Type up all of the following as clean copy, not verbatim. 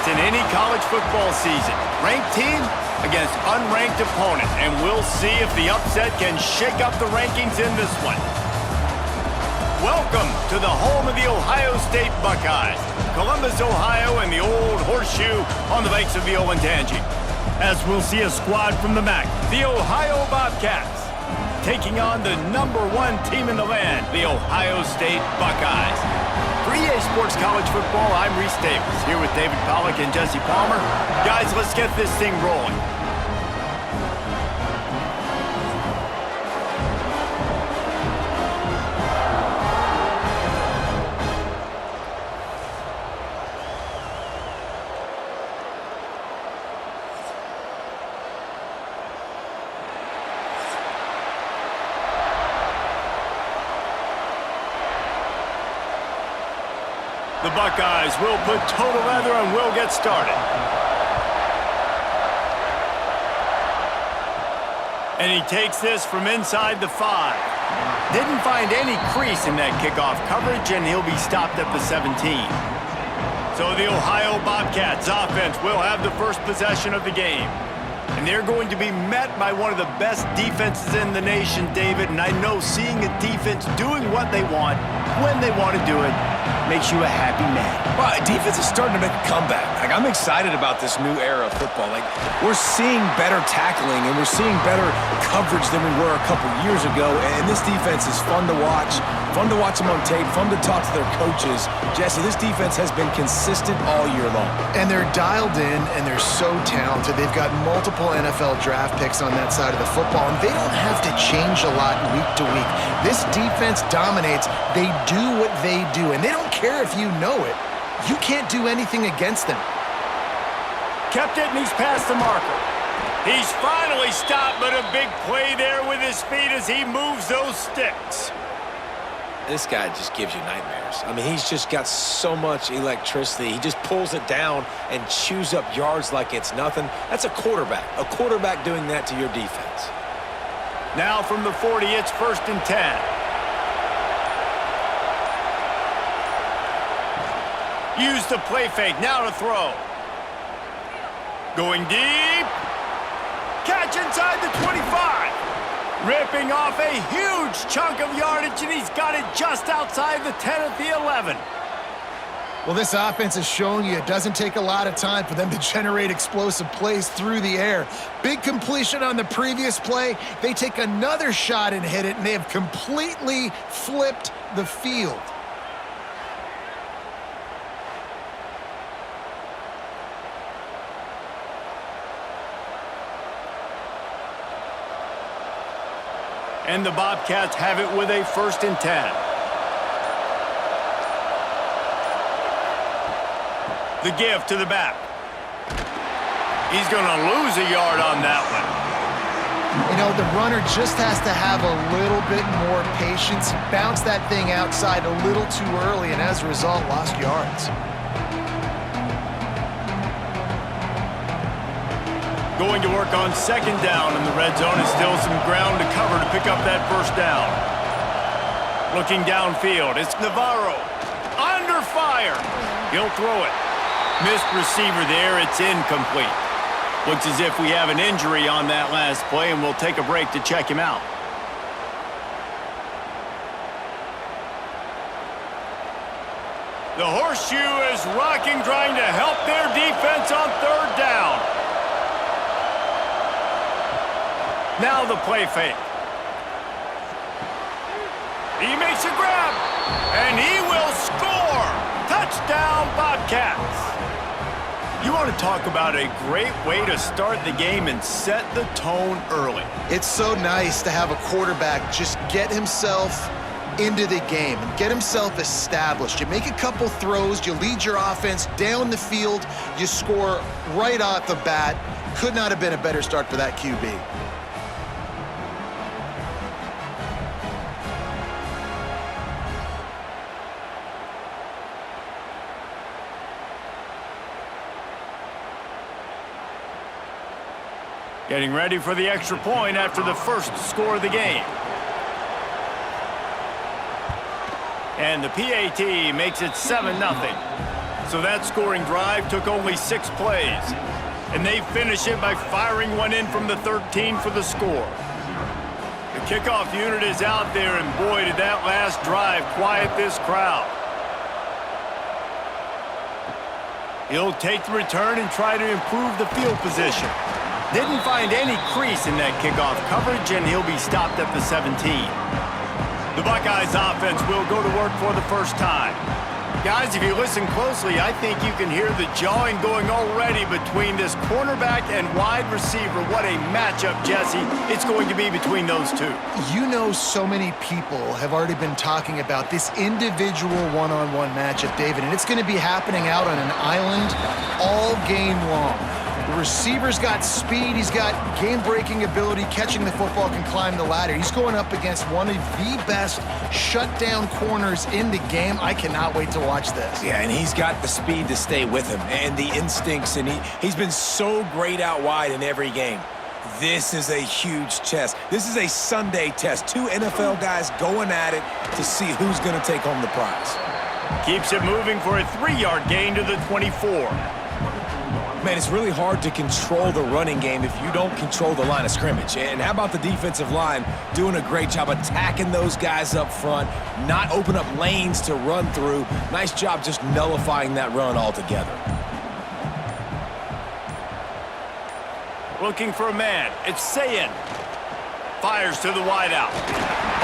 Buckeyes in any college football season. Ranked team against unranked opponent, and we'll see if the upset can shake up the rankings in this one. Welcome to the home of the Ohio State Buckeyes, Columbus, Ohio, and the old horseshoe on the banks of the Olentangy. As we'll see a squad from the MAC, the Ohio Bobcats, taking on the #1 team in the land, the Ohio State Buckeyes. For EA Sports College Football, I'm Reese Davis, here with David Pollack and Jesse Palmer. Guys, let's get this thing rolling. The Buckeyes will put total leather and will get started. And he takes this from inside the 5. Didn't find any crease in that kickoff coverage, and he'll be stopped at the 17. So the Ohio Bobcats offense will have the first possession of the game. And they're going to be met by one of the best defenses in the nation, David. And I know seeing a defense doing what they want, when they want to do it, makes you a happy man. Well, defense is starting to make a comeback. I'm excited about this new era of football. We're seeing better tackling and we're seeing better coverage than we were a couple years ago. And this defense is fun to watch them on tape, fun to talk to their coaches. Jesse, this defense has been consistent all year long. And they're dialed in and they're so talented. They've got multiple NFL draft picks on that side of the football, and they don't have to change a lot week to week. This defense dominates. They do what they do, and they don't care if you know it. You can't do anything against them. Kept it, and he's past the marker. He's finally stopped, but a big play there with his feet as he moves those sticks. This guy just gives you nightmares. He's just got so much electricity. He just pulls it down and chews up yards like it's nothing. That's a quarterback. A quarterback doing that to your defense. Now from the 40, it's 1st and 10. Use the play fake, now to throw. Going deep. Catch inside the 25. Ripping off a huge chunk of yardage, and he's got it just outside the 10 at the 11. Well, this offense has shown you it doesn't take a lot of time for them to generate explosive plays through the air. Big completion on the previous play. They take another shot and hit it, and they have completely flipped the field. And the Bobcats have it with a 1st and 10. The give to the back. He's going to lose a yard on that one. You know, the runner just has to have a little bit more patience. Bounce that thing outside a little too early, and as a result, lost yards. Going to work on 2nd down in the red zone, and still some ground to cover to pick up that 1st down. Looking downfield, it's Navarro. Under fire. He'll throw it. Missed receiver there, it's incomplete. Looks as if we have an injury on that last play, and we'll take a break to check him out. The horseshoe is rocking, trying to help their defense on 3rd down. Now the play fake. He makes a grab, and he will score. Touchdown, Bobcats. You want to talk about a great way to start the game and set the tone early. It's so nice to have a quarterback just get himself into the game and get himself established. You make a couple throws, you lead your offense down the field, you score right off the bat. Could not have been a better start for that QB. Getting ready for the extra point after the first score of the game. And the PAT makes it 7-0. So that scoring drive took only 6 plays. And they finish it by firing one in from the 13 for the score. The kickoff unit is out there, and boy, did that last drive quiet this crowd. He'll take the return and try to improve the field position. Didn't find any crease in that kickoff coverage, and he'll be stopped at the 17. The Buckeyes offense will go to work for the first time. Guys, if you listen closely, I think you can hear the jawing going already between this cornerback and wide receiver. What a matchup, Jesse, it's going to be between those two. You know, so many people have already been talking about this individual one-on-one matchup, David, and it's going to be happening out on an island all game long. The receiver's got speed, he's got game-breaking ability, catching the football, can climb the ladder. He's going up against one of the best shutdown corners in the game. I cannot wait to watch this. Yeah, and he's got the speed to stay with him and the instincts, and he's been so great out wide in every game. This is a huge test. This is a Sunday test. 2 NFL guys going at it to see who's going to take home the prize. Keeps it moving for a 3-yard gain to the 24. Man, it's really hard to control the running game if you don't control the line of scrimmage. And how about the defensive line doing a great job attacking those guys up front, not open up lanes to run through. Nice job just nullifying that run altogether. Looking for a man. It's Sayin. Fires to the wideout.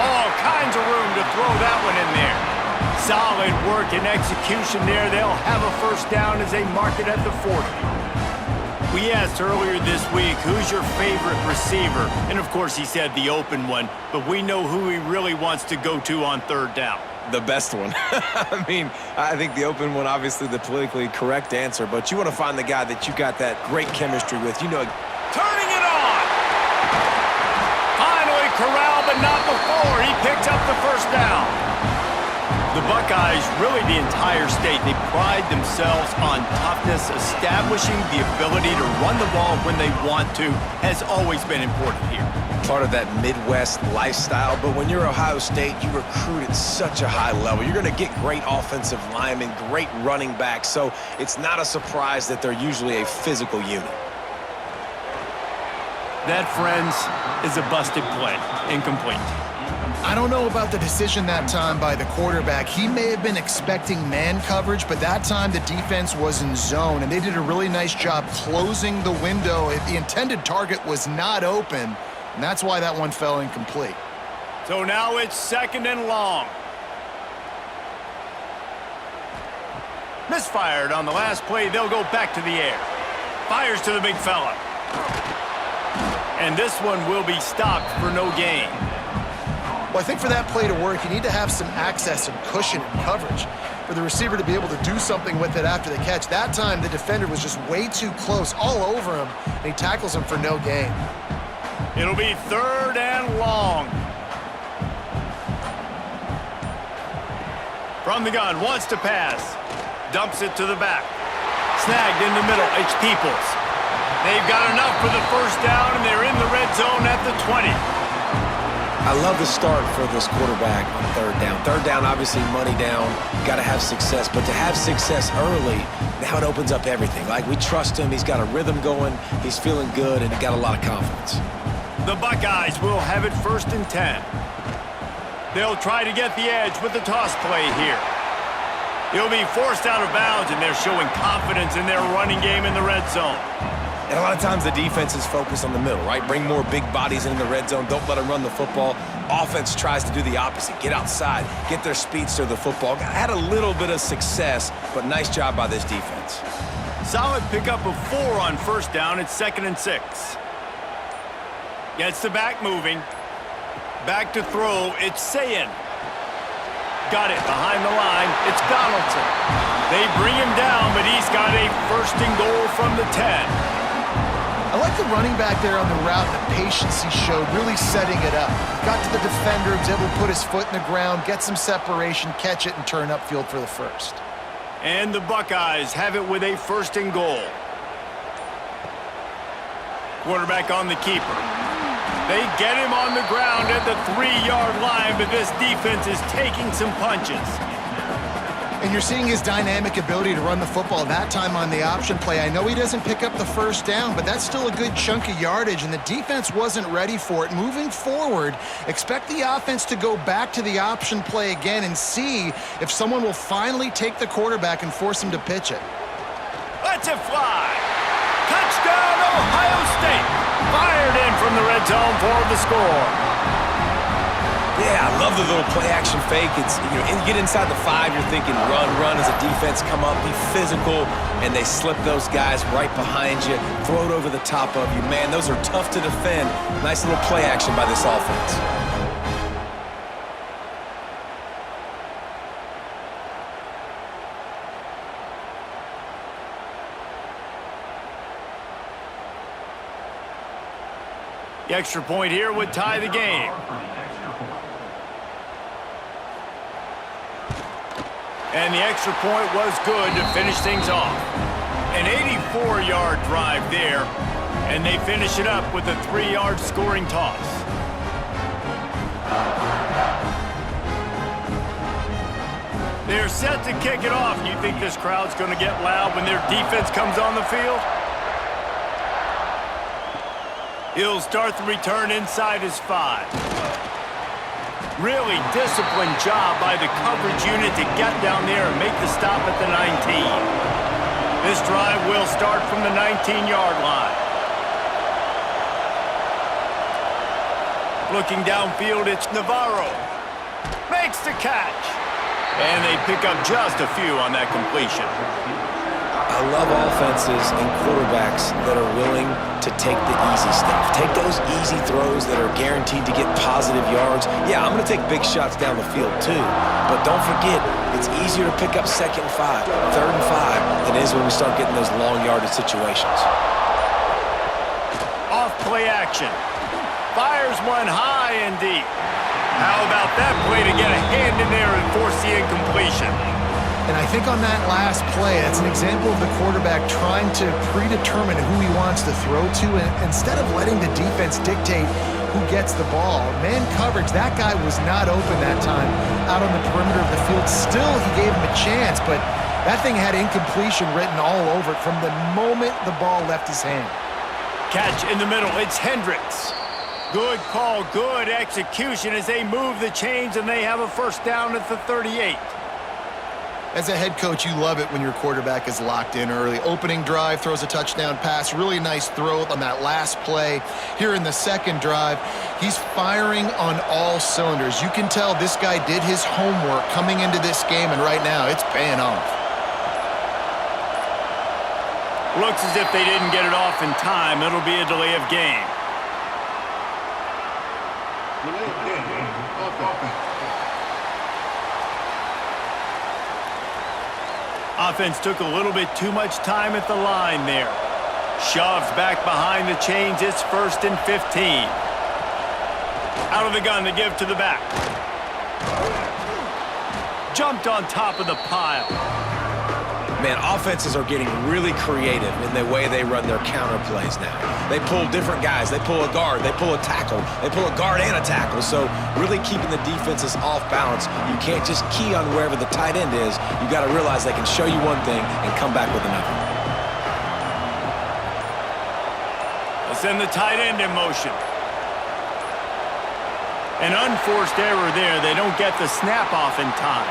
All kinds of room to throw that one in there. Solid work and execution there. They'll have a first down as they mark it at the 40. We asked earlier this week, who's your favorite receiver? And of course he said the open one, but we know who he really wants to go to on 3rd down. The best one. I mean, I think the open one, obviously the politically correct answer, but you want to find the guy that you got that great chemistry with. You know, turning it on! Finally corralled, but not before. He picked up the first down. The Buckeyes, really the entire state, they pride themselves on toughness. Establishing the ability to run the ball when they want to has always been important here. Part of that Midwest lifestyle, but when you're Ohio State, you recruit at such a high level. You're going to get great offensive linemen, great running backs, so it's not a surprise that they're usually a physical unit. That, friends, is a busted play. Incomplete. I don't know about the decision that time by the quarterback. He may have been expecting man coverage, but that time the defense was in zone, and they did a really nice job closing the window. The intended target was not open, and that's why that one fell incomplete. So now it's 2nd and long. Misfired on the last play. They'll go back to the air. Fires to the big fella. And this one will be stopped for no gain. Well, I think for that play to work, you need to have some access and cushion and coverage for the receiver to be able to do something with it after the catch. That time, the defender was just way too close, all over him, and he tackles him for no gain. It'll be 3rd and long. From the gun, wants to pass. Dumps it to the back. Snagged in the middle, it's Peoples. They've got enough for the first down, and they're in the red zone at the 20. I love the start for this quarterback on 3rd down. 3rd down, obviously money down, got to have success. But to have success early, now it opens up everything. Like, we trust him, he's got a rhythm going, he's feeling good, and he got a lot of confidence. The Buckeyes will have it 1st and 10. They'll try to get the edge with the toss play here. He'll be forced out of bounds, and they're showing confidence in their running game in the red zone. And a lot of times the defense is focused on the middle, right? Bring more big bodies into the red zone. Don't let them run the football. Offense tries to do the opposite. Get outside. Get their speedster the football. Had a little bit of success, but nice job by this defense. Solid pickup of 4 on 1st down. It's 2nd and 6. Gets the back moving. Back to throw. It's Sayin. Got it behind the line. It's Donaldson. They bring him down, but he's got a 1st and goal from the 10. I like the running back there on the route, the patience he showed, really setting it up. Got to the defender, was able to put his foot in the ground, get some separation, catch it, and turn upfield for the 1st. And the Buckeyes have it with a 1st and goal. Quarterback on the keeper. They get him on the ground at the 3-yard line, but this defense is taking some punches. And you're seeing his dynamic ability to run the football, that time on the option play. I know he doesn't pick up the first down, but that's still a good chunk of yardage, and the defense wasn't ready for it. Moving forward, expect the offense to go back to the option play again and see if someone will finally take the quarterback and force him to pitch it. Let's it fly. Touchdown, Ohio State. Fired in from the red zone for the score. Yeah, I love the little play-action fake. It's, you get inside the 5, you're thinking run as a defense, come up, be physical, and they slip those guys right behind you, throw it over the top of you. Man, those are tough to defend. Nice little play action by this offense. The extra point here would tie the game. And the extra point was good to finish things off. An 84-yard drive there, and they finish it up with a 3-yard scoring toss. They're set to kick it off. You think this crowd's going to get loud when their defense comes on the field? He'll start the return inside his 5. Really disciplined job by the coverage unit to get down there and make the stop at the 19. This drive will start from the 19-yard line. Looking downfield, it's Navarro. Makes the catch. And they pick up just a few on that completion. I love offenses and quarterbacks that are willing to take the easy stuff. Take those easy throws that are guaranteed to get positive yards. Yeah, I'm going to take big shots down the field too. But don't forget, it's easier to pick up 2nd and 5, 3rd and 5 than it is when we start getting those long yardage situations. Off play action. Fires one high and deep. How about that play to get a hand in there and force the incompletion? And I think on that last play, that's an example of the quarterback trying to predetermine who he wants to throw to, and instead of letting the defense dictate who gets the ball. Man coverage, that guy was not open that time out on the perimeter of the field. Still, he gave him a chance, but that thing had incompletion written all over it from the moment the ball left his hand. Catch in the middle, it's Hendricks. Good call, good execution as they move the chains, and they have a first down at the 38. As a head coach, you love it when your quarterback is locked in early. Opening drive, throws a touchdown pass. Really nice throw on that last play. Here in the second drive, he's firing on all cylinders. You can tell this guy did his homework coming into this game, and right now it's paying off. Looks as if they didn't get it off in time. It'll be a delay of game. Offense took a little bit too much time at the line there. Shoves back behind the chains. It's 1st and 15. Out of the gun to give to the back. Jumped on top of the pile. Man, offenses are getting really creative in the way they run their counter plays now. They pull different guys. They pull a guard. They pull a tackle. They pull a guard and a tackle. So really keeping the defenses off balance. You can't just key on wherever the tight end is. You got to realize they can show you one thing and come back with another. Let's send the tight end in motion. An unforced error there. They don't get the snap off in time.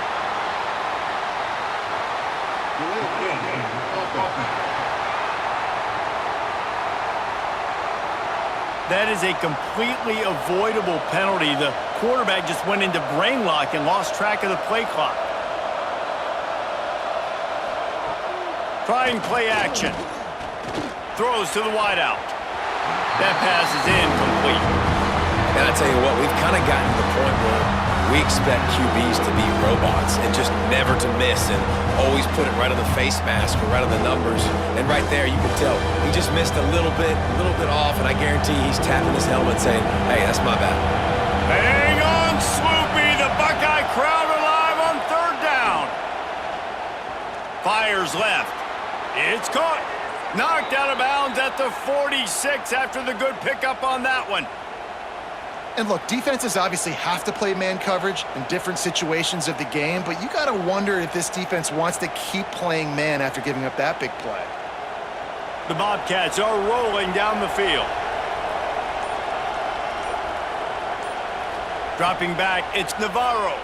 That is a completely avoidable penalty. The quarterback just went into brain lock and lost track of the play clock. Trying play action. Throws to the wideout. That pass is incomplete. And I tell you what, we've kind of gotten to the point where we expect QBs to be robots and just never to miss and always put it right on the face mask or right on the numbers. And right there, you can tell he just missed a little bit off, and I guarantee he's tapping his helmet saying, hey, that's my bad. Hang on, Swoopy. The Buckeye crowd alive on 3rd down. Fires left. It's caught. Knocked out of bounds at the 46 after the good pickup on that one. And look, defenses obviously have to play man coverage in different situations of the game, but you got to wonder if this defense wants to keep playing man after giving up that big play. The Bobcats are rolling down the field. Dropping back, it's Navarro.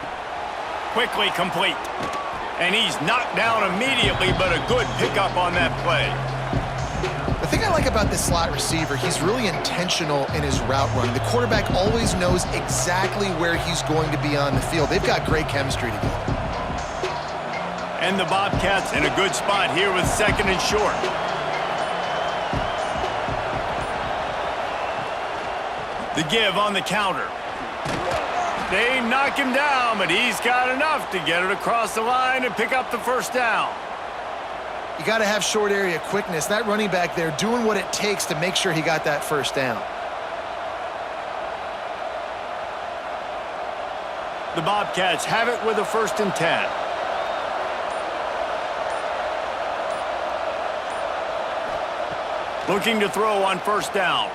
Quickly complete. And he's knocked down immediately, but a good pickup on that play. The thing I like about this slot receiver, he's really intentional in his route running. The quarterback always knows exactly where he's going to be on the field. They've got great chemistry together. And the Bobcats in a good spot here with 2nd and short. The give on the counter. They knock him down, but he's got enough to get it across the line and pick up the first down. You got to have short area quickness. That running back there doing what it takes to make sure he got that first down. The Bobcats have it with a 1st and 10. Looking to throw on 1st down.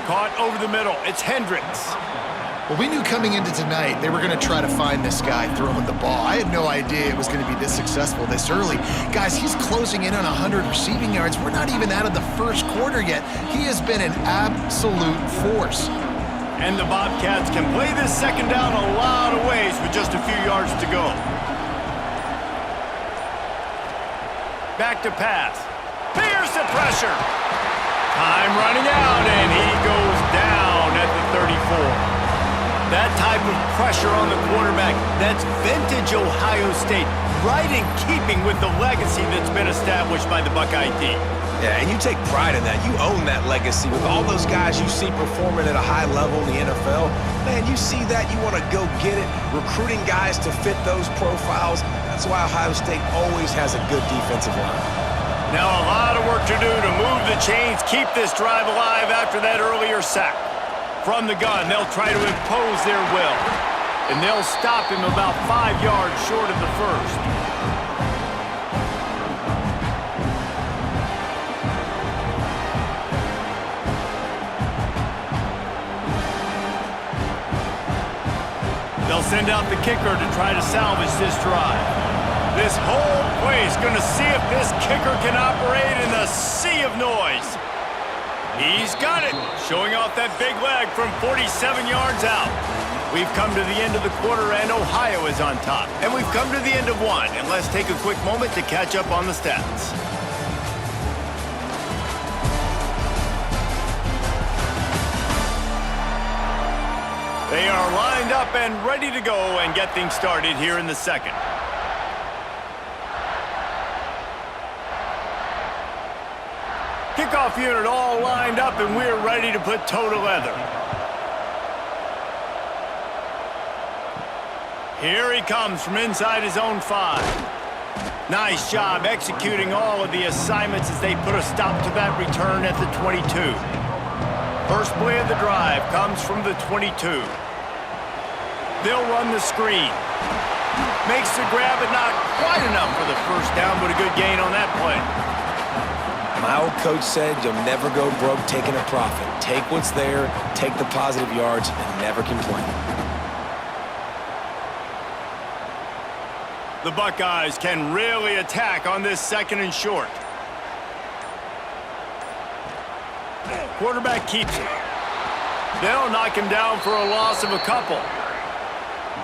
Caught over the middle. It's Hendricks. Well, we knew coming into tonight they were going to try to find this guy throwing the ball. I had no idea it was going to be this successful this early. Guys, he's closing in on 100 receiving yards. We're not even out of the first quarter yet. He has been an absolute force. And the Bobcats can play this 2nd down a lot of ways with just a few yards to go. Back to pass. Here's the pressure. Time running out, and he goes down at the 34. That type of pressure on the quarterback, that's vintage Ohio State, right in keeping with the legacy that's been established by the Buckeye team. Yeah, and you take pride in that. You own that legacy with all those guys you see performing at a high level in the NFL. Man, you see that, you want to go get it, recruiting guys to fit those profiles. That's why Ohio State always has a good defensive line. Now a lot of work to do to move the chains, keep this drive alive after that earlier sack. From the gun, they'll try to impose their will. And they'll stop him about 5 yards short of the first. They'll send out the kicker to try to salvage this drive. This whole play is going to see if this kicker can operate in the sea of noise. He's got it, showing off that big leg from 47 yards out. We've come to the end of the quarter, and Ohio is on top. And we've come to the end of one, and let's take a quick moment to catch up on the stats. They are lined up and ready to go and get things started here in the 2nd. Kickoff unit all lined up, and we're ready to put toe to leather. Here he comes from inside his own 5. Nice job executing all of the assignments as they put a stop to that return at the 22. First play of the drive comes from the 22. They'll run the screen. Makes the grab, but not quite enough for the first down, but a good gain on that play. My old coach said you'll never go broke taking a profit. Take what's there, take the positive yards, and never complain. The Buckeyes can really attack on this 2nd and short. Quarterback keeps it. They'll knock him down for a loss of a couple.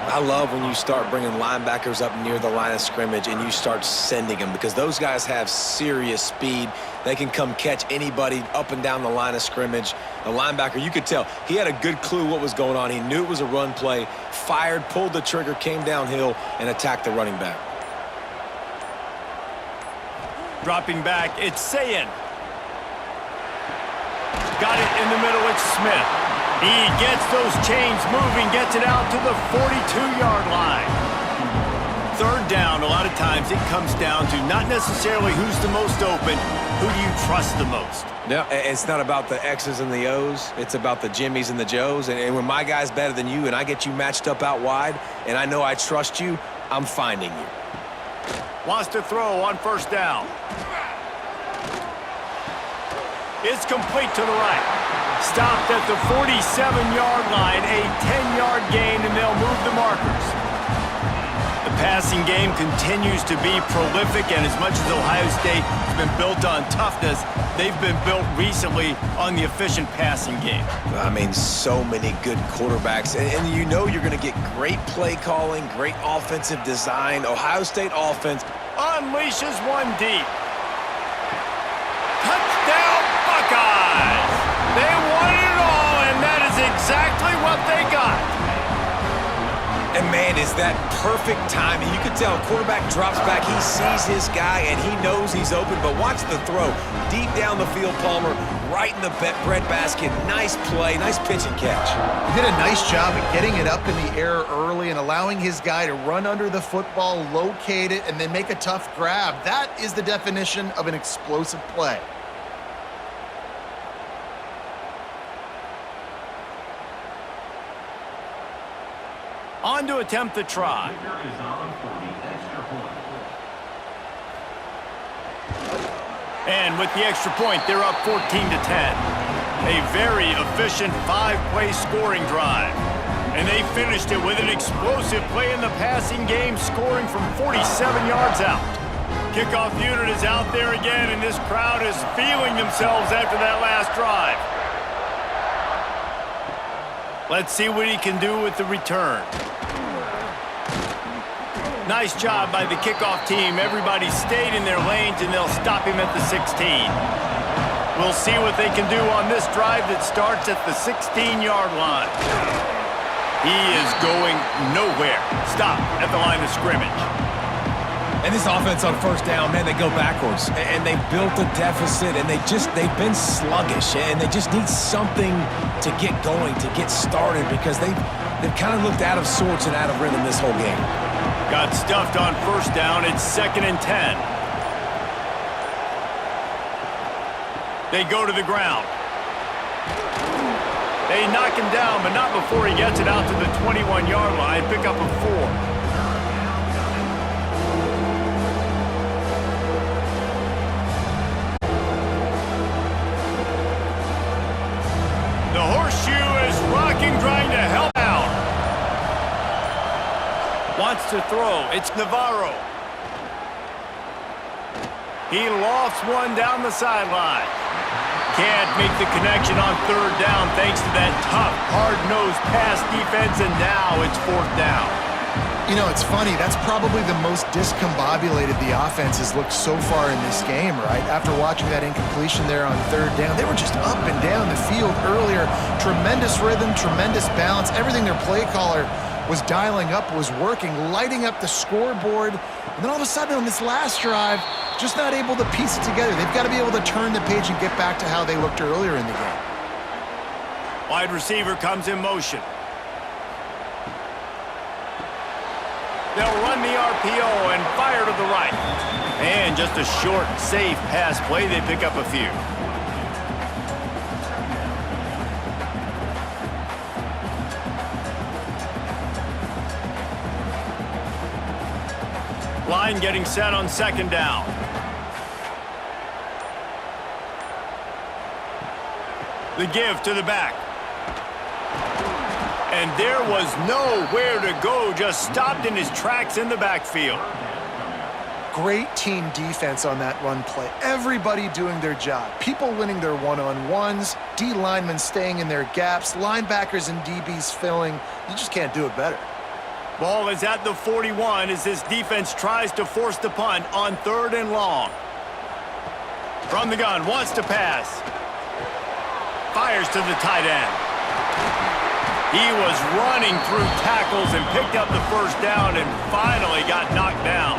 I love when you start bringing linebackers up near the line of scrimmage and you start sending them, because those guys have serious speed. They can come catch anybody up and down the line of scrimmage. The linebacker, you could tell, he had a good clue what was going on. He knew it was a run play, fired, pulled the trigger, came downhill, and attacked the running back. Dropping back, it's Sayin. Got it in the middle, it's Smith. He gets those chains moving, gets it out to the 42-yard line. 3rd down, a lot of times it comes down to not necessarily who's the most open, who do you trust the most? No, it's not about the X's and the O's. It's about the Jimmys and the Joes. And when my guy's better than you and I get you matched up out wide and I know I trust you, I'm finding you. Wants to throw on 1st down. It's complete to the right. Stopped at the 47-yard line, a 10-yard gain, and they'll move the markers. The passing game continues to be prolific, and as much as Ohio State has been built on toughness, they've been built recently on the efficient passing game. I mean, so many good quarterbacks, and you know you're going to get great play calling, great offensive design. Ohio State offense unleashes one deep. Touchdown, Buckeyes! They won it all, and that is exactly what they got. And, man, is that perfect timing. You can tell quarterback drops back. He sees his guy, and he knows he's open. But watch the throw. Deep down the field, Palmer, right in the breadbasket. Nice play, nice pitch and catch. He did a nice job of getting it up in the air early and allowing his guy to run under the football, locate it, and then make a tough grab. That is the definition of an explosive play. On to attempt the try. And with the extra point, they're up 14-10. A very efficient 5-play scoring drive. And they finished it with an explosive play in the passing game, scoring from 47 yards out. Kickoff unit is out there again, and this crowd is feeling themselves after that last drive. Let's see what he can do with the return. Nice job by the kickoff team. Everybody stayed in their lanes, and they'll stop him at the 16. We'll see what they can do on this drive that starts at the 16-yard line. He is going nowhere. Stop at the line of scrimmage. And this offense on first down, man, they go backwards. And they built a deficit, and they've been sluggish. And they just need something to get going, to get started, because they've kind of looked out of sorts and out of rhythm this whole game. Got stuffed on first down. It's 2nd and 10. They go to the ground. They knock him down, but not before he gets it out to the 21-yard line. Pick up a 4. The horseshoe is rocking, trying to help out. Wants to throw. It's Navarro. He lofts one down the sideline. Can't make the connection on third down thanks to that tough, hard-nosed pass defense, and now it's 4th down. You know, it's funny. That's probably the most discombobulated the offense has looked so far in this game, right? After watching that incompletion there on third down, they were just up and down the field earlier. Tremendous rhythm, tremendous balance. Everything their play caller was dialing up was working, lighting up the scoreboard. And then all of a sudden on this last drive, just not able to piece it together. They've got to be able to turn the page and get back to how they looked earlier in the game. Wide receiver comes in motion. They'll run the RPO and fire to the right. And just a short, safe pass play. They pick up a few. Line getting set on 2nd down. The give to the back. And there was nowhere to go, just stopped in his tracks in the backfield. Great team defense on that run play. Everybody doing their job. People winning their one-on-ones, D linemen staying in their gaps, linebackers and DBs filling. You just can't do it better. Ball is at the 41 as this defense tries to force the punt on 3rd and long. From the gun, wants to pass. Fires to the tight end. He was running through tackles and picked up the first down and finally got knocked down.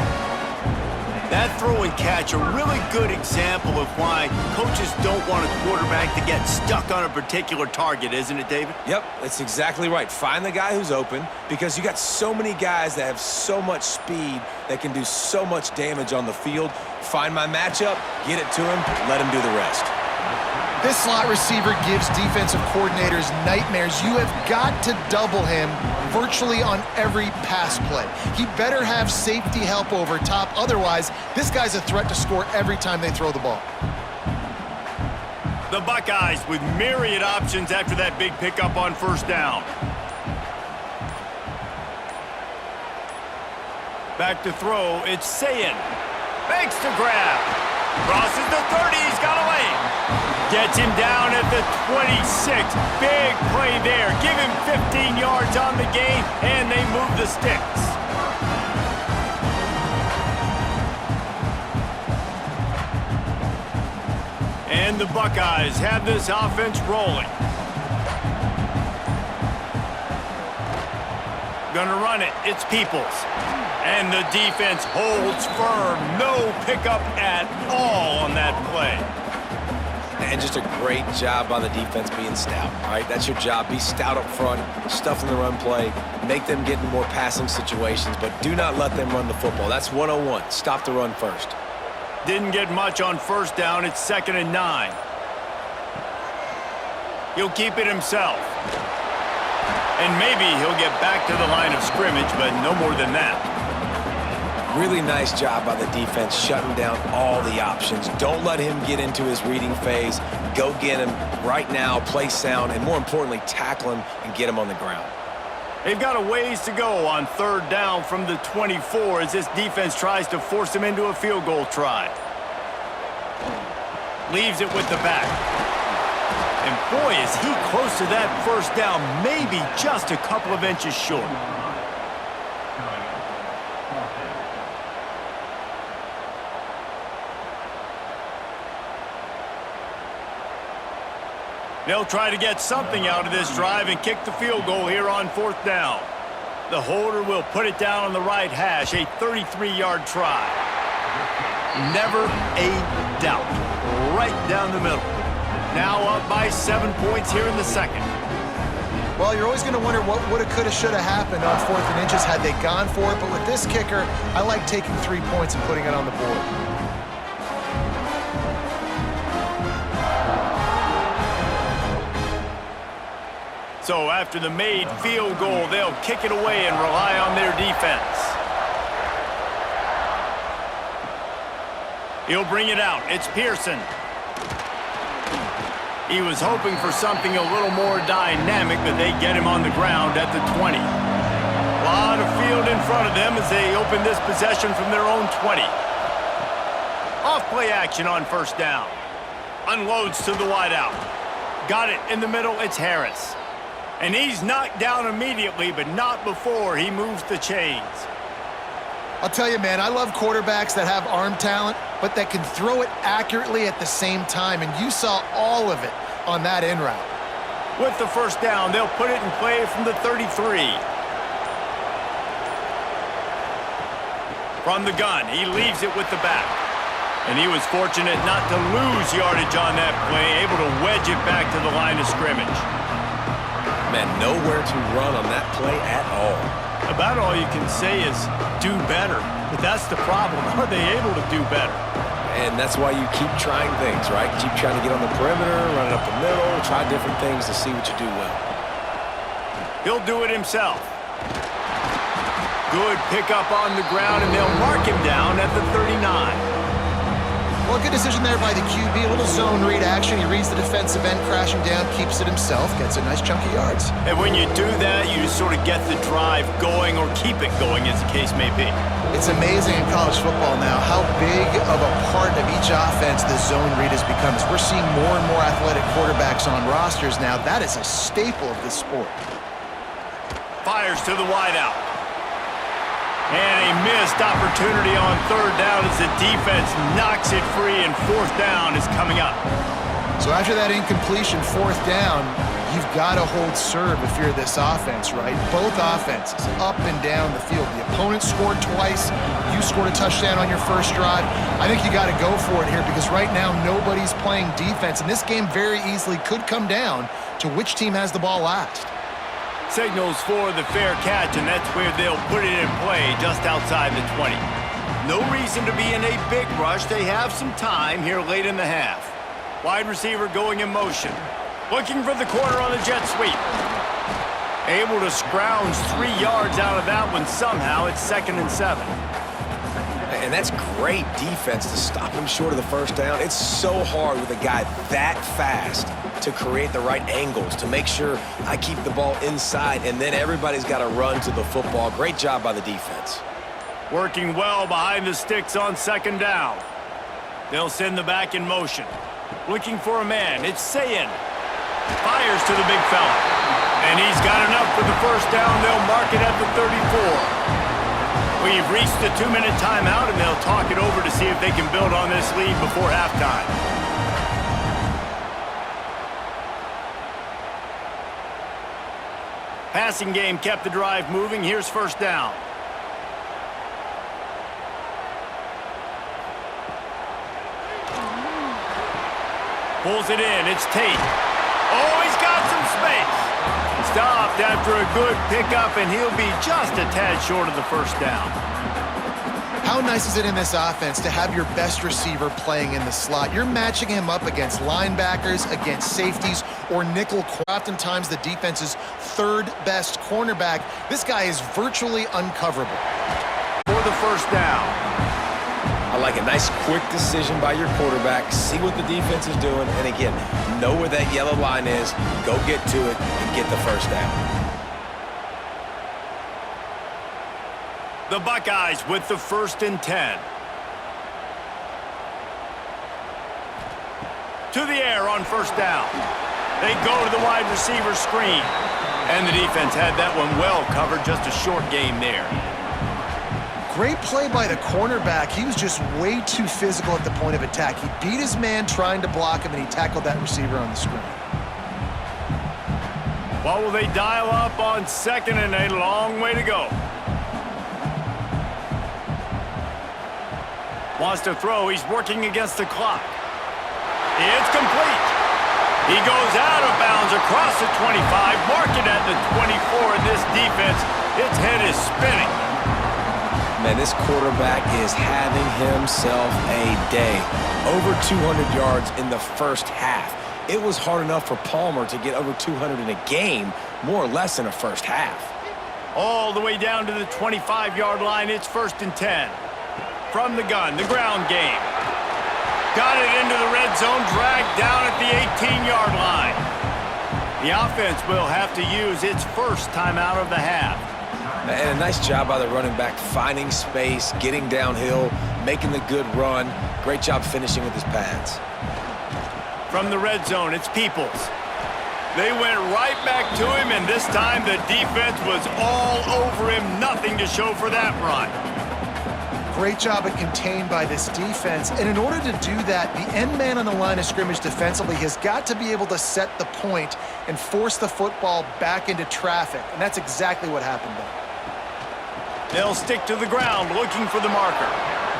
That throw and catch, a really good example of why coaches don't want a quarterback to get stuck on a particular target, isn't it, David? Yep, that's exactly right. Find the guy who's open, because you got so many guys that have so much speed that can do so much damage on the field. Find my matchup, get it to him, let him do the rest. This slot receiver gives defensive coordinators nightmares. You have got to double him virtually on every pass play. He better have safety help over top. Otherwise, this guy's a threat to score every time they throw the ball. The Buckeyes with myriad options after that big pickup on first down. Back to throw, it's Sayin. Makes the grab. Crosses the 30, he's got away. Gets him down at the 26. Big play there. Give him 15 yards on the game, and they move the sticks. And the Buckeyes have this offense rolling. Gonna run it. It's Peoples. And the defense holds firm. No pickup at all on that play. And just a great job by the defense being stout. All right, that's your job. Be stout up front, stuff in the run play, make them get in more passing situations, but do not let them run the football. That's 101. Stop the run first. Didn't get much on first down. It's 2nd and 9. He'll keep it himself. And maybe he'll get back to the line of scrimmage, but no more than that. Really nice job by the defense shutting down all the options. Don't let him get into his reading phase. Go get him right now, play sound, and more importantly, tackle him and get him on the ground. They've got a ways to go on 3rd down from the 24 as this defense tries to force him into a field goal try. Leaves it with the back. And boy, is he close to that first down, maybe just a couple of inches short. They'll try to get something out of this drive and kick the field goal here on 4th down. The holder will put it down on the right hash, a 33-yard try. Never a doubt. Right down the middle. Now up by 7 points here in the 2nd. Well, you're always going to wonder what woulda, coulda, shoulda happened on 4th and inches had they gone for it. But with this kicker, I like taking 3 points and putting it on the board. So after the made field goal, they'll kick it away and rely on their defense. He'll bring it out. It's Pearson. He was hoping for something a little more dynamic, but they get him on the ground at the 20. A lot of field in front of them as they open this possession from their own 20. Off-play action on first down. Unloads to the wideout. Got it in the middle. It's Harris. And he's knocked down immediately, but not before he moves the chains. I'll tell you, man, I love quarterbacks that have arm talent, but that can throw it accurately at the same time, and you saw all of it on that in route. With the first down, they'll put it in play from the 33. From the gun, he leaves it with the back. And he was fortunate not to lose yardage on that play, able to wedge it back to the line of scrimmage. Man, nowhere to run on that play at all. About all you can say is do better. But that's the problem. Are they able to do better? And that's why you keep trying things, right? Keep trying to get on the perimeter, run it up the middle, try different things to see what you do well. He'll do it himself. Good pickup on the ground, and they'll mark him down at the 39. Well, good decision there by the QB. A little zone read action. He reads the defensive end crashing down, keeps it himself, gets a nice chunk of yards. And when you do that, you just sort of get the drive going or keep it going, as the case may be. It's amazing in college football now how big of a part of each offense the zone read has become. As we're seeing more and more athletic quarterbacks on rosters now, that is a staple of this sport. Fires to the wideout. And a missed opportunity on 3rd down as the defense knocks it free, and 4th down is coming up. So after that incompletion, 4th down, you've got to hold serve if you're this offense, right? Both offenses up and down the field. The opponent scored twice. You scored a touchdown on your first drive. I think you got to go for it here because right now nobody's playing defense, and this game very easily could come down to which team has the ball last. Signals for the fair catch, and that's where they'll put it in play just outside the 20. No reason to be in a big rush. They have some time here late in the half. Wide receiver going in motion. Looking for the corner on the jet sweep. Able to scrounge 3 yards out of that one somehow. It's 2nd and 7. And that's great defense to stop him short of the first down. It's so hard with a guy that fast to create the right angles, to make sure I keep the ball inside, and then everybody's got to run to the football. Great job by the defense. Working well behind the sticks on second down. They'll send the back in motion. Looking for a man. It's Sayin. Fires to the big fella. And he's got enough for the first down. They'll mark it at the 34. We've reached the 2-minute timeout, and they'll talk it over to see if they can build on this lead before halftime. Passing game kept the drive moving. Here's first down. Pulls it in. It's Tate. Oh, he's got some space. Stopped after a good pickup, and he'll be just a tad short of the first down. How nice is it in this offense to have your best receiver playing in the slot? You're matching him up against linebackers, against safeties, or nickel. Oftentimes the defense's third best cornerback. This guy is virtually uncoverable. For the first down. I like a nice quick decision by your quarterback. See what the defense is doing, and again, know where that yellow line is. Go get to it and get the first down. The Buckeyes with the 1st and 10. To the air on first down. They go to the wide receiver screen. And the defense had that one well covered. Just a short game there. Great play by the cornerback. He was just way too physical at the point of attack. He beat his man trying to block him, and he tackled that receiver on the screen. What will they dial up on second, and a long way to go? Wants to throw. He's working against the clock. It's complete. He goes out of bounds across the 25, mark it at the 24, and this defense, its head is spinning. Man, this quarterback is having himself a day. Over 200 yards in the first half. It was hard enough for Palmer to get over 200 in a game, more or less in a first half. All the way down to the 25-yard line. It's 1st and 10. From the gun, the ground game. Got it into the red zone, dragged down at the 18-yard line. The offense will have to use its first timeout of the half. And a nice job by the running back, finding space, getting downhill, making the good run. Great job finishing with his pads. From the red zone, it's Peoples. They went right back to him, and this time the defense was all over him. Nothing to show for that run. Great job at contained by this defense. And in order to do that, the end man on the line of scrimmage defensively has got to be able to set the point and force the football back into traffic. And that's exactly what happened there. They'll stick to the ground looking for the marker.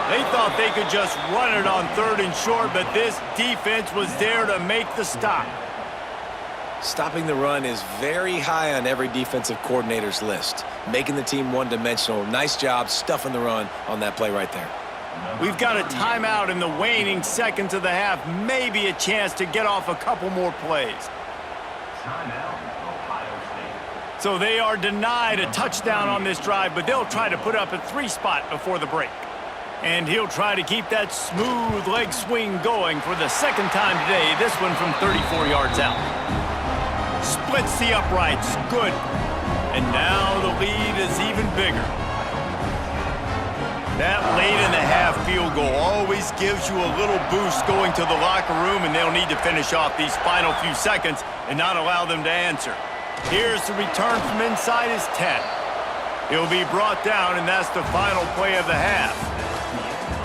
They thought they could just run it on 3rd and short, but this defense was there to make the stop. Stopping the run is very high on every defensive coordinator's list. Making the team one-dimensional. Nice job stuffing the run on that play right there. We've got a timeout in the waning seconds of the half. Maybe a chance to get off a couple more plays. So they are denied a touchdown on this drive, but they'll try to put up a 3-spot before the break. And he'll try to keep that smooth leg swing going for the second time today, this one from 34 yards out. Splits the uprights, good. And now the lead is even bigger. That late in the half field goal always gives you a little boost going to the locker room, and they'll need to finish off these final few seconds and not allow them to answer. Here's the return from inside his 10. He'll be brought down, and that's the final play of the half.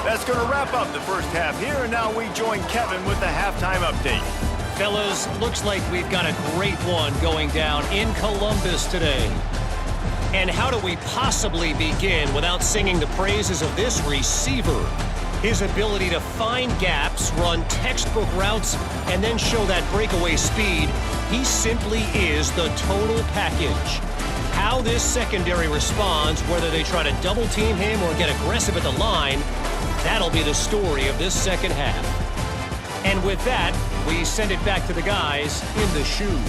That's going to wrap up the first half here, and now we join Kevin with the halftime update. Fellas, looks like we've got a great one going down in Columbus today. And how do we possibly begin without singing the praises of this receiver? His ability to find gaps, run textbook routes, and then show that breakaway speed. He simply is the total package. How this secondary responds, whether they try to double team him or get aggressive at the line, that'll be the story of this second half. And with that, we send it back to the guys in the shoe.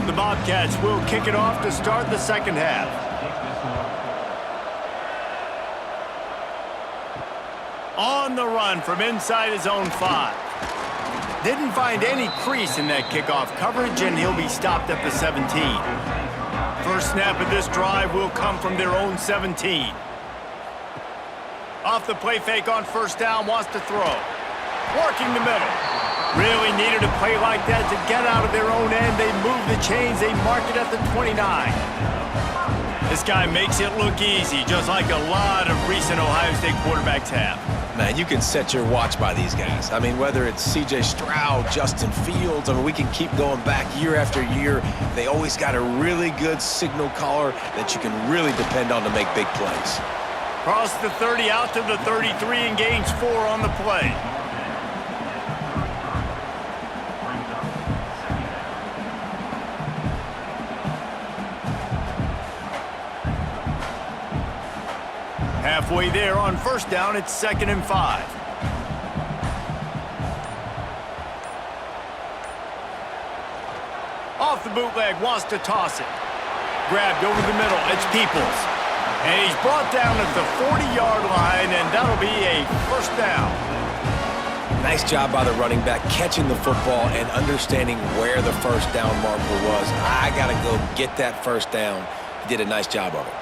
The Bobcats will kick it off to start the second half. On the run from inside his own 5. Didn't find any crease in that kickoff coverage, and he'll be stopped at the 17. First snap of this drive will come from their own 17. Off the play fake on first down, wants to throw. Working the middle. Really needed a play like that to get out of their own end. They move the chains. They mark it at the 29. This guy makes it look easy, just like a lot of recent Ohio State quarterbacks have. Man, you can set your watch by these guys. I mean, whether it's C.J. Stroud, Justin Fields, I mean, we can keep going back year after year. They always got a really good signal caller that you can really depend on to make big plays. Cross the 30 out to the 33 and gains 4 on the play. Halfway there on first down, it's 2nd and 5. Off the bootleg, wants to toss it. Grabbed over the middle, it's Peoples. And he's brought down at the 40-yard line, and that'll be a first down. Nice job by the running back catching the football and understanding where the first down marker was. I got to go get that first down. He did a nice job of it.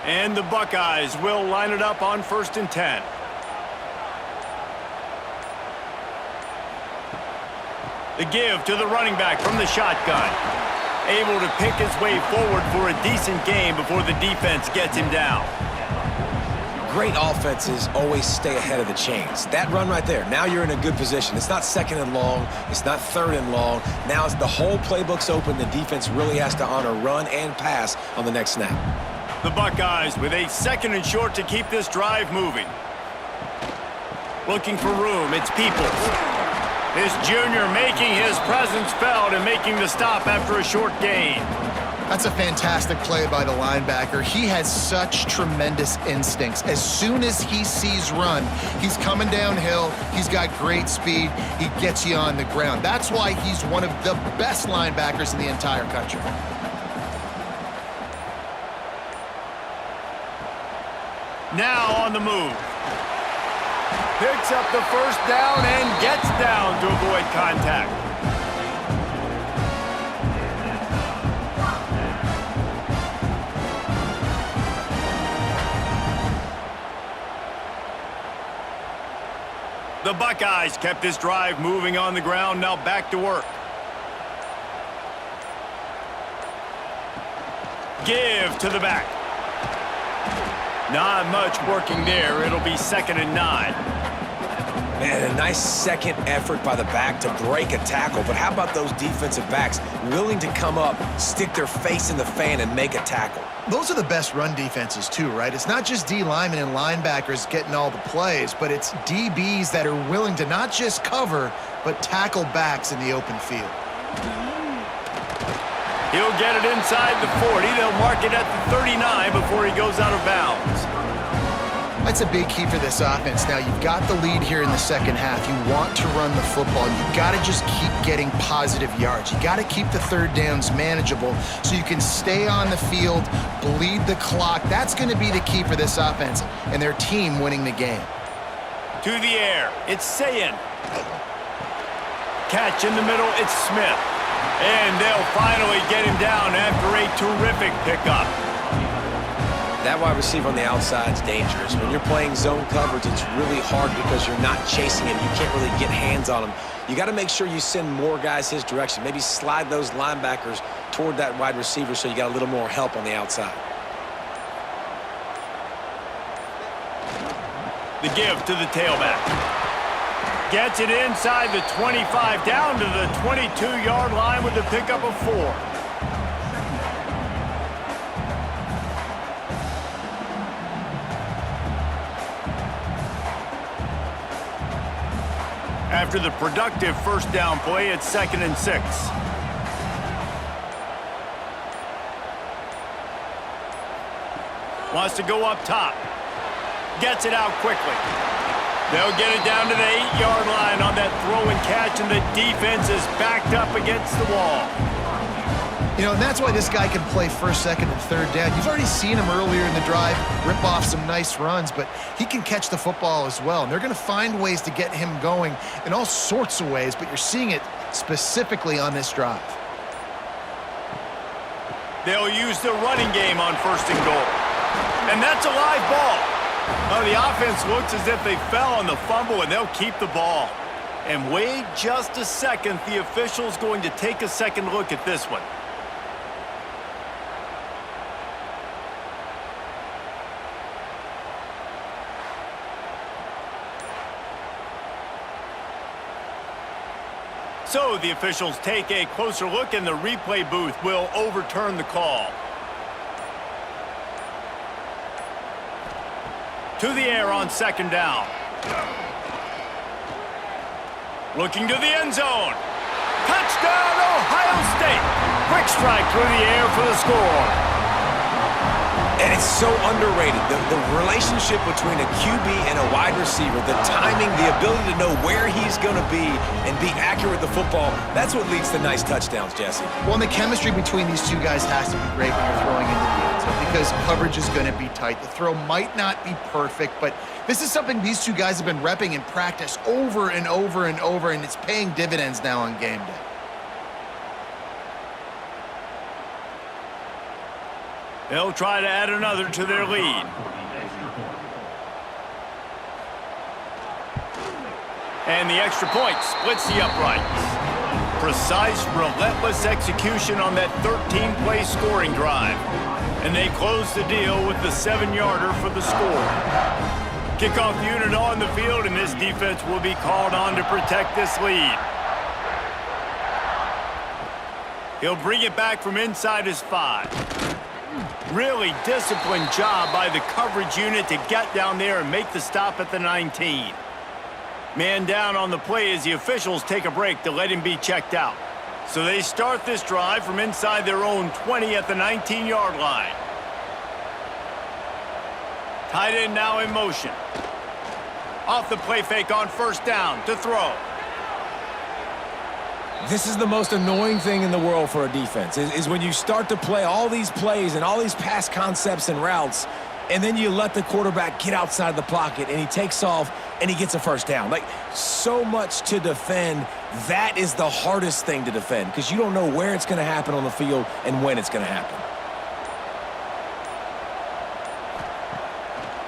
And the Buckeyes will line it up on 1st and 10. The give to the running back from the shotgun. Able to pick his way forward for a decent game before the defense gets him down. Great offenses always stay ahead of the chains. That run right there, now you're in a good position. It's not 2nd and long. It's not 3rd and long. Now it's the whole playbook's open. The defense really has to honor run and pass on the next snap. The Buckeyes with a 2nd and short to keep this drive moving. Looking for room, it's Peoples. This junior making his presence felt and making the stop after a short gain. That's a fantastic play by the linebacker. He has such tremendous instincts. As soon as he sees run, he's coming downhill. He's got great speed. He gets you on the ground. That's why he's one of the best linebackers in the entire country. Now on the move. Picks up the first down and gets down to avoid contact. The Buckeyes kept this drive moving on the ground, now back to work. Give to the back. Not much working there. It'll be 2nd and 9. Man, a nice second effort by the back to break a tackle. But how about those defensive backs willing to come up, stick their face in the fan, and make a tackle? Those are the best run defenses too, right? It's not just D linemen and linebackers getting all the plays, but it's DBs that are willing to not just cover, but tackle backs in the open field. He'll get it inside the 40. They'll mark it at the 39 before he goes out of bounds. That's a big key for this offense. Now, you've got the lead here in the second half. You want to run the football. You've got to just keep getting positive yards. You got to keep the third downs manageable so you can stay on the field, bleed the clock. That's going to be the key for this offense and their team winning the game. To the air, it's Sayin. Catch in the middle, it's Smith. And they'll finally get him down after a terrific pickup. That wide receiver on the outside is dangerous. When you're playing zone coverage, it's really hard because you're not chasing him. You can't really get hands on him. You got to make sure you send more guys his direction. Maybe slide those linebackers toward that wide receiver so you got a little more help on the outside. The give to the tailback. Gets it inside the 25, down to the 22-yard line with a pickup of 4. After the productive first down play, it's 2nd and 6. Wants to go up top. Gets it out quickly. They'll get it down to the 8-yard line on that throw and catch, and the defense is backed up against the wall. You know, and that's why this guy can play first, second, and third down. You've already seen him earlier in the drive rip off some nice runs, but he can catch the football as well. And they're going to find ways to get him going in all sorts of ways, but you're seeing it specifically on this drive. They'll use the running game on 1st and goal. And that's a live ball. Now the offense looks as if they fell on the fumble, and they'll keep the ball. And wait just a second. The official's going to take a second look at this one. So the officials take a closer look, and the replay booth will overturn the call. To the air on 2nd down. Looking to the end zone. Touchdown, Ohio State. Quick strike through the air for the score. And it's so underrated. The relationship between a QB and a wide receiver, the timing, the ability to know where he's going to be and be accurate with the football, that's what leads to nice touchdowns, Jesse. Well, and the chemistry between these two guys has to be great when you're throwing into the end zone because coverage is going to be tight. The throw might not be perfect, but this is something these two guys have been repping in practice over and over and over, and it's paying dividends now on game day. They'll try to add another to their lead. And the extra point splits the uprights. Precise, relentless execution on that 13-play scoring drive. And they close the deal with the 7-yarder for the score. Kickoff unit on the field, and this defense will be called on to protect this lead. He'll bring it back from inside his 5. Really disciplined job by the coverage unit to get down there and make the stop at the 19. Man down on the play as the officials take a break to let him be checked out. So they start this drive from inside their own 20 at the 19-yard line. Tight end now in motion. Off the play fake on 1st down to throw. This is the most annoying thing in the world for a defense, is when you start to play all these plays and all these pass concepts and routes, and then you let the quarterback get outside the pocket, and he takes off, and he gets a 1st down. Like, so much to defend. That is the hardest thing to defend because you don't know where it's going to happen on the field and when it's going to happen.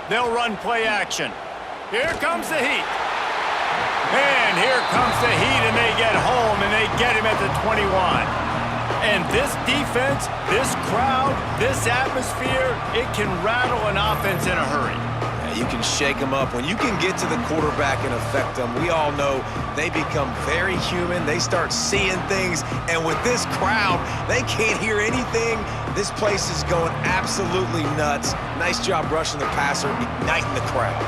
They'll run play action. Here comes the heat. And here comes the heat, and they get home, and they get him at the 21. And this defense, this crowd, this atmosphere, it can rattle an offense in a hurry. Yeah, you can shake them up. When you can get to the quarterback and affect them, we all know they become very human. They start seeing things, and with this crowd, they can't hear anything. This place is going absolutely nuts. Nice job rushing the passer, igniting the crowd.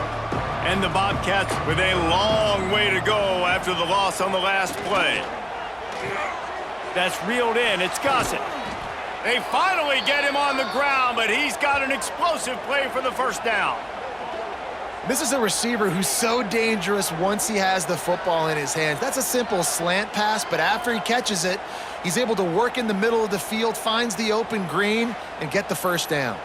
And the Bobcats with a long way to go after the loss on the last play. That's reeled in. It's Gossett. They finally get him on the ground, but he's got an explosive play for the 1st down. This is a receiver who's so dangerous once he has the football in his hands. That's a simple slant pass, but after he catches it, he's able to work in the middle of the field, finds the open green, and get the 1st down.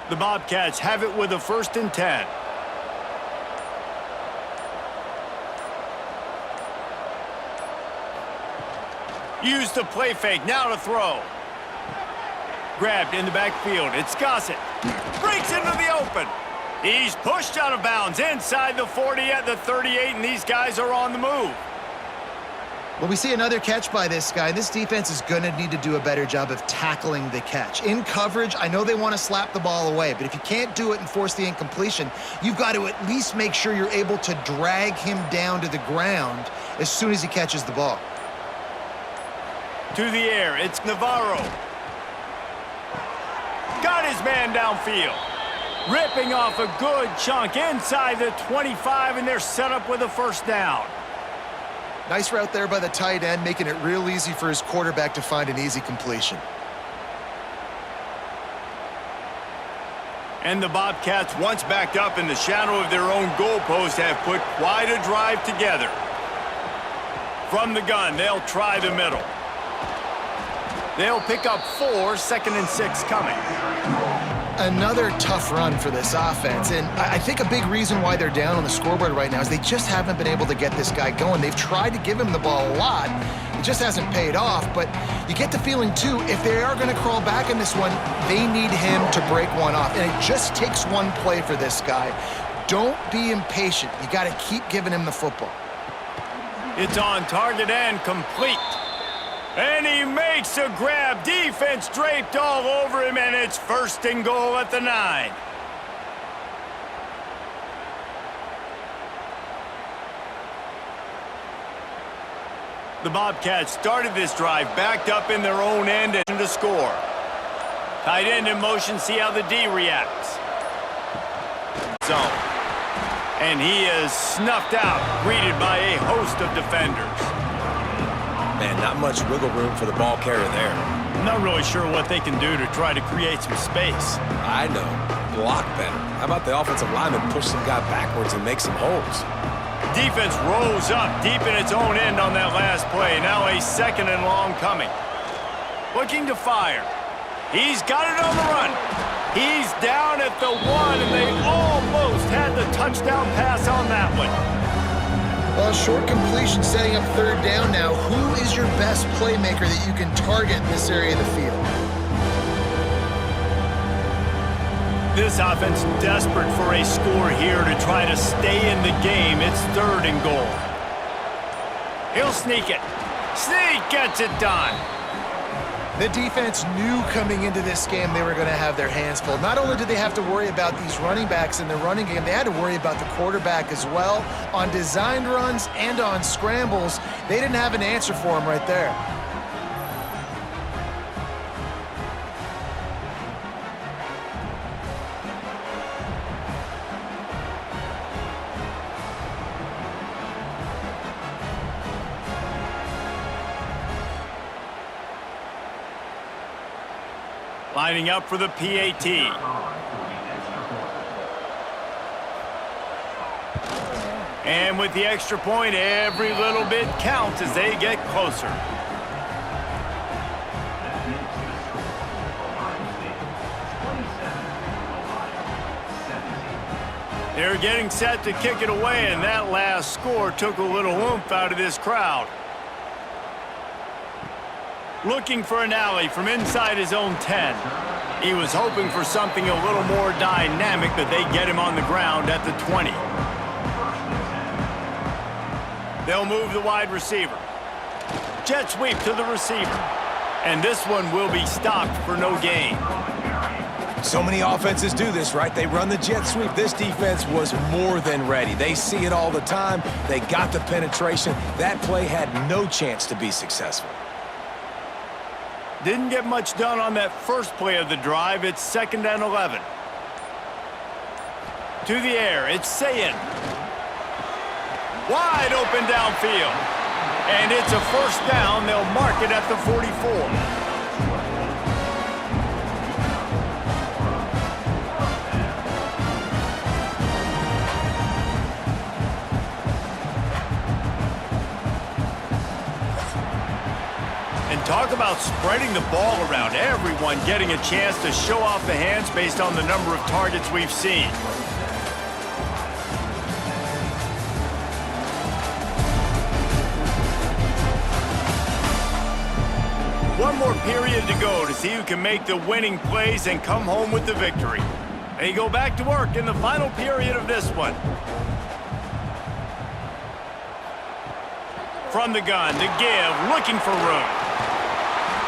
The Bobcats have it with a 1st and 10. Use the play fake, now to throw. Grabbed in the backfield, it's Gossett. Breaks into the open. He's pushed out of bounds inside the 40 at the 38, and these guys are on the move. Well, we see another catch by this guy. This defense is going to need to do a better job of tackling the catch. In coverage, I know they want to slap the ball away, but if you can't do it and force the incompletion, you've got to at least make sure you're able to drag him down to the ground as soon as he catches the ball. To the air, it's Navarro. Got his man downfield. Ripping off a good chunk inside the 25, and they're set up with a 1st down. Nice route there by the tight end, making it real easy for his quarterback to find an easy completion. And the Bobcats, once backed up in the shadow of their own goalpost, have put quite a drive together. From the gun, they'll try the middle. They'll pick up 4, 2nd and 6 coming. Another tough run for this offense, and I think a big reason why they're down on the scoreboard right now is they just haven't been able to get this guy going. They've tried to give him the ball a lot. It just hasn't paid off, but you get the feeling, too, if they are going to crawl back in this one, they need him to break one off, and it just takes one play for this guy. Don't be impatient. You got to keep giving him the football. It's on target and complete. And he makes a grab. Defense draped all over him, and it's 1st and goal at the 9. The Bobcats started this drive backed up in their own end and to score. Tight end in motion, see how the D reacts. Zone. And he is snuffed out, greeted by a host of defenders. Man, not much wiggle room for the ball carrier there. I'm not really sure what they can do to try to create some space. I know. Block better. How about the offensive lineman push some guy backwards and make some holes? Defense rolls up deep in its own end on that last play. Now a 2nd and long coming. Looking to fire. He's got it on the run. He's down at the 1, and they almost had the touchdown pass on that one. Well, short completion setting up 3rd down now. Who is your best playmaker that you can target in this area of the field? This offense desperate for a score here to try to stay in the game. It's 3rd and goal. He'll sneak it. Sneak gets it done. The defense knew coming into this game they were going to have their hands full. Not only did they have to worry about these running backs in the running game, they had to worry about the quarterback as well. On designed runs and on scrambles, they didn't have an answer for him right there. Lining up for the PAT. And with the extra point, every little bit counts as they get closer. They're getting set to kick it away, and that last score took a little oomph out of this crowd. Looking for an alley from inside his own 10. He was hoping for something a little more dynamic, but they get him on the ground at the 20. They'll move the wide receiver. Jet sweep to the receiver. And this one will be stopped for no gain. So many offenses do this, right? They run the jet sweep. This defense was more than ready. They see it all the time. They got the penetration. That play had no chance to be successful. Didn't get much done on that first play of the drive. It's 2nd and 11. To the air, it's Sayin. Wide open downfield. And it's a 1st down. They'll mark it at the 44. Talk about spreading the ball around. Everyone getting a chance to show off the hands based on the number of targets we've seen. One more period to go to see who can make the winning plays and come home with the victory. They go back to work in the final period of this one. From the gun, to give, looking for room.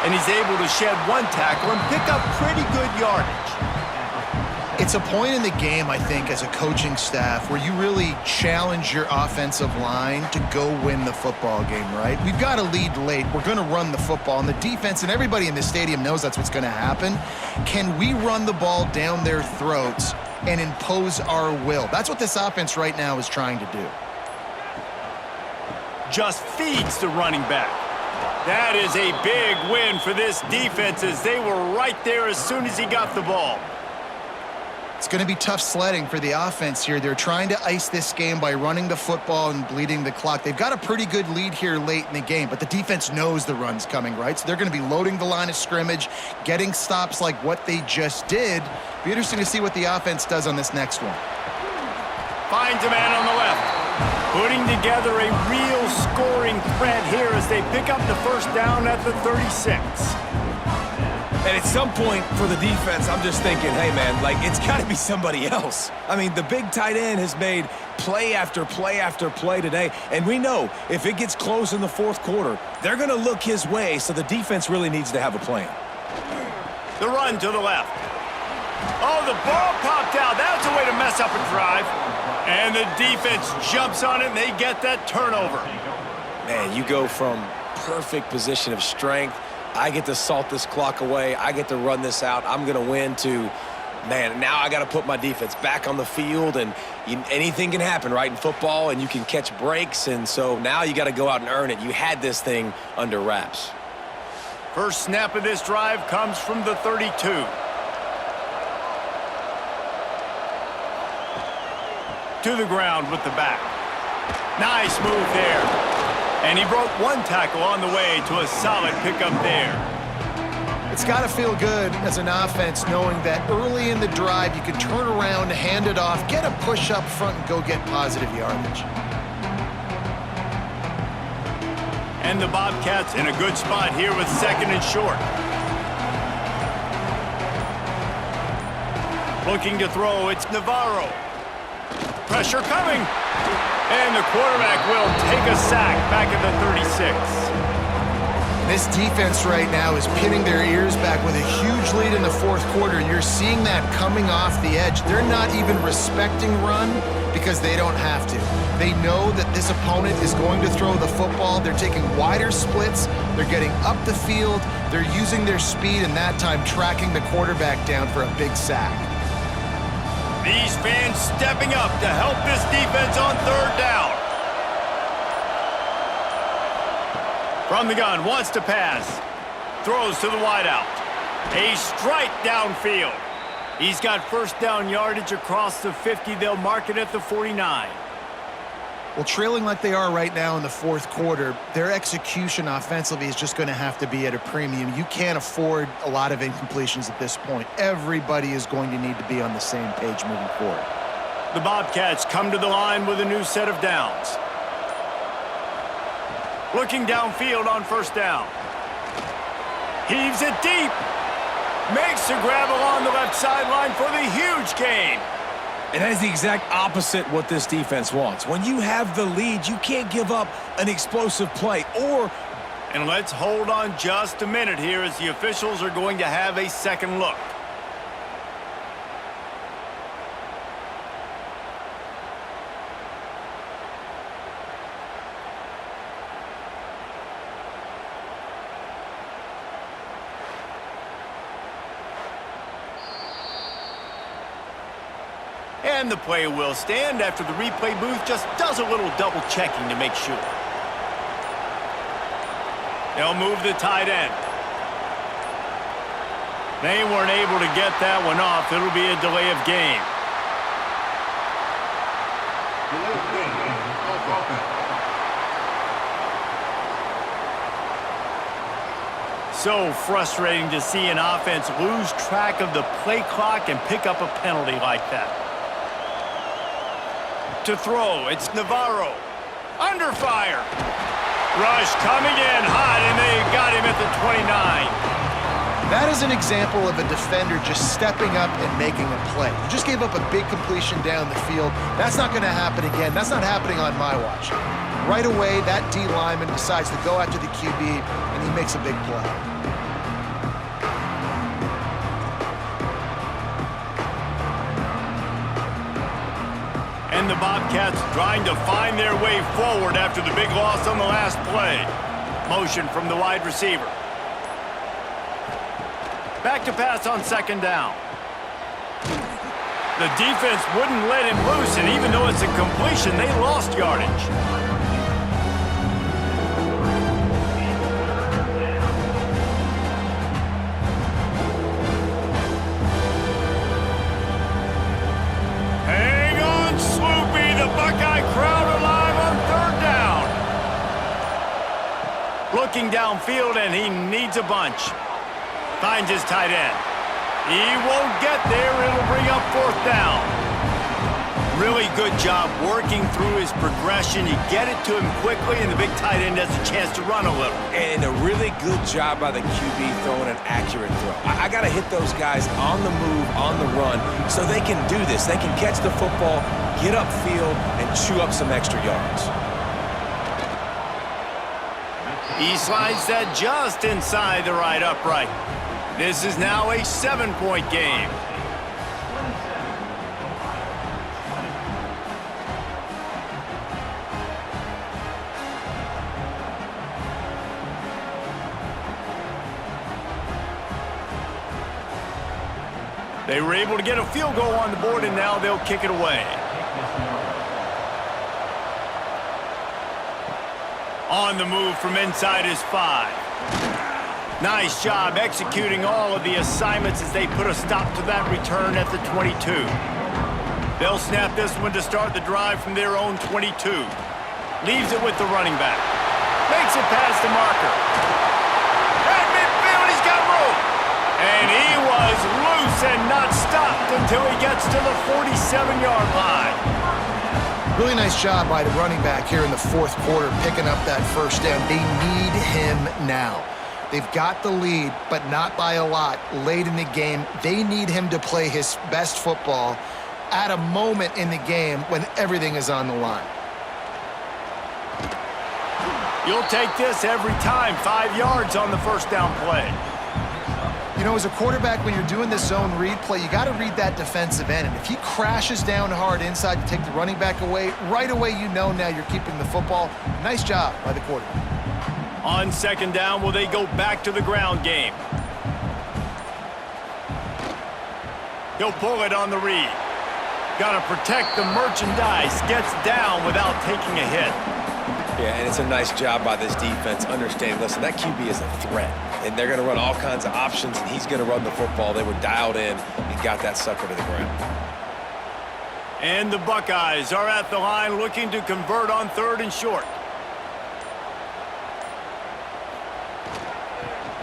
And he's able to shed one tackle and pick up pretty good yardage. It's a point in the game, I think, as a coaching staff where you really challenge your offensive line to go win the football game, right? We've got to lead late. We're going to run the football. And the defense and everybody in the stadium knows that's what's going to happen. Can we run the ball down their throats and impose our will? That's what this offense right now is trying to do. Just feeds the running back. That is a big win for this defense as they were right there as soon as he got the ball. It's going to be tough sledding for the offense here. They're trying to ice this game by running the football and bleeding the clock. They've got a pretty good lead here late in the game, but the defense knows the run's coming, right? So they're going to be loading the line of scrimmage, getting stops like what they just did. Be interesting to see what the offense does on this next one. Finds a man on the left. Putting together a real scoring threat here as they pick up the first down at the 36. And at some point for the defense, I'm just thinking, hey, man, like, it's got to be somebody else. I mean, the big tight end has made play after play after play today. And we know if it gets close in the fourth quarter, they're going to look his way, so the defense really needs to have a plan. The run to the left. Oh, the ball popped out. That's a way to mess up a drive. And the defense jumps on it, and they get that turnover. Man, you go from perfect position of strength, I get to salt this clock away, I get to run this out, I'm going to win, to, man, now I got to put my defense back on the field, and anything can happen, right, in football, and you can catch breaks, and so now you got to go out and earn it. You had this thing under wraps. First snap of this drive comes from the 32. To the ground with the back. Nice move there. And he broke one tackle on the way to a solid pickup there. It's got to feel good as an offense knowing that early in the drive you can turn around, hand it off, get a push up front, and go get positive yardage. And the Bobcats in a good spot here with second and short. Looking to throw, it's Navarro. Pressure coming. And the quarterback will take a sack back at the 36. This defense right now is pinning their ears back with a huge lead in the fourth quarter. You're seeing that coming off the edge. They're not even respecting run because they don't have to. They know that this opponent is going to throw the football. They're taking wider splits. They're getting up the field. They're using their speed, and that time tracking the quarterback down for a big sack. These fans stepping up to help this defense on third down. From the gun, wants to pass. Throws to the wideout. A strike downfield. He's got first down yardage across the 50. They'll mark it at the 49. Well, trailing like they are right now in the fourth quarter, their execution offensively is just going to have to be at a premium. You can't afford a lot of incompletions at this point. Everybody is going to need to be on the same page moving forward. The Bobcats come to the line with a new set of downs. Looking downfield on first down. Heaves it deep. Makes the grab along the left sideline for the huge gain. And that is the exact opposite what this defense wants. When you have the lead, you can't give up an explosive play or... And let's hold on just a minute here as the officials are going to have a second look. And the play will stand after the replay booth just does a little double checking to make sure. They'll move the tight end. They weren't able to get that one off. It'll be a delay of game. So frustrating to see an offense lose track of the play clock and pick up a penalty like that. To throw, it's Navarro. Under fire. Rush coming in hot, and they got him at the 29. That is an example of a defender just stepping up and making a play. You just gave up a big completion down the field. That's not going to happen again. That's not happening on my watch. Right away, that D lineman decides to go after the QB, and he makes a big play. And the Bobcats trying to find their way forward after the big loss on the last play. Motion from the wide receiver. Back to pass on second down. The defense wouldn't let him loose, and even though it's a completion, they lost yardage. downfield, and he needs a bunch. Finds his tight end. He won't get there. It'll bring up 4th down. Really good job working through his progression. You get it to him quickly, and the big tight end has a chance to run a little. And a really good job by the QB throwing an accurate throw. I got to hit those guys on the move, on the run, so they can do this. They can catch the football, get upfield, and chew up some extra yards. He slides that just inside the right upright. This is now a 7-point game. They were able to get a field goal on the board, and now they'll kick it away. On the move from inside his 5. Nice job executing all of the assignments as they put a stop to that return at the 22. They'll snap this one to start the drive from their own 22. Leaves it with the running back. Makes it past the marker. At midfield, he's got room. And he was loose and not stopped until he gets to the 47-yard line. Really nice job by the running back here in the 4th quarter, picking up that 1st down. They need him now. They've got the lead, but not by a lot. Late in the game, they need him to play his best football at a moment in the game when everything is on the line. You'll take this every time. 5 yards on the 1st down play. You know, as a quarterback, when you're doing this zone read play, you got to read that defensive end. And if he crashes down hard inside to take the running back away, right away you know now you're keeping the football. Nice job by the quarterback. On 2nd down, will they go back to the ground game? He'll pull it on the read. Got to protect the merchandise. Gets down without taking a hit. Yeah, and it's a nice job by this defense. Understand, listen, that QB is a threat. And they're going to run all kinds of options, and he's going to run the football. They were dialed in and got that sucker to the ground. And the Buckeyes are at the line looking to convert on 3rd and short.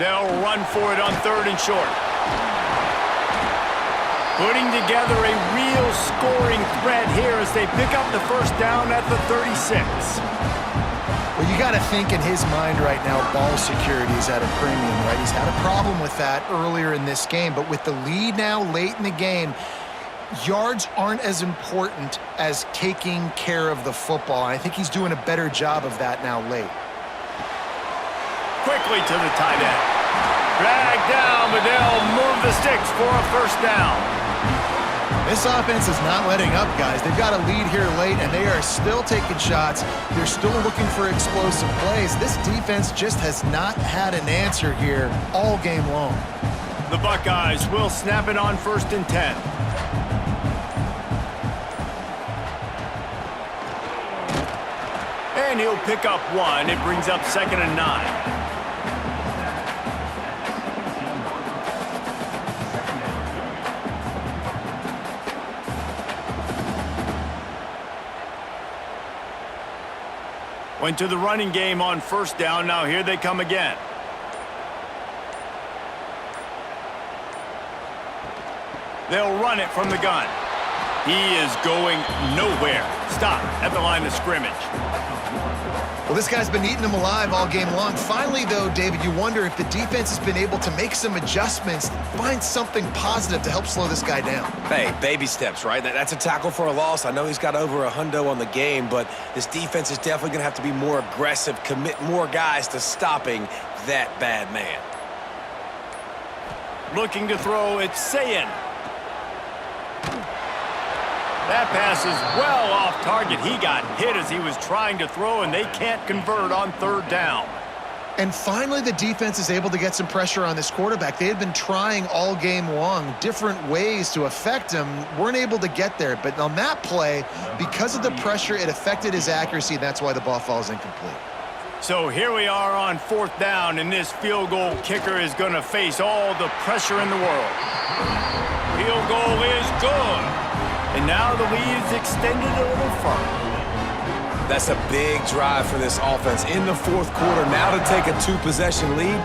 They'll run for it on 3rd and short. Putting together a real scoring threat here as they pick up the 1st down at the 36. Well, you got to think in his mind right now, ball security is at a premium, right? He's had a problem with that earlier in this game, but with the lead now late in the game, yards aren't as important as taking care of the football. I think he's doing a better job of that now late. Quickly to the tight end. Drag down, but they'll move the sticks for a 1st down. This offense is not letting up, guys. They've got a lead here late, and they are still taking shots. They're still looking for explosive plays. This defense just has not had an answer here all game long. The Buckeyes will snap it on 1st and 10. And he'll pick up 1. It brings up 2nd and 9. Went to the running game on 1st down. Now here they come again. They'll run it from the gun. He is going nowhere. Stop at the line of scrimmage. Well, this guy's been eating them alive all game long. Finally, though, David, you wonder if the defense has been able to make some adjustments, find something positive to help slow this guy down. Hey, baby steps, right? That's a tackle for a loss. I know he's got over a hundo on the game, but this defense is definitely going to have to be more aggressive, commit more guys to stopping that bad man. Looking to throw, it's Sayin. That pass is well off target. He got hit as he was trying to throw, and they can't convert on 3rd down. And finally, the defense is able to get some pressure on this quarterback. They had been trying all game long different ways to affect him, weren't able to get there. But on that play, because of the pressure, it affected his accuracy, and that's why the ball falls incomplete. So here we are on 4th down, and this field goal kicker is going to face all the pressure in the world. Field goal is good. And now the lead is extended a little further. That's a big drive for this offense in the fourth quarter. Now to take a 2-possession lead.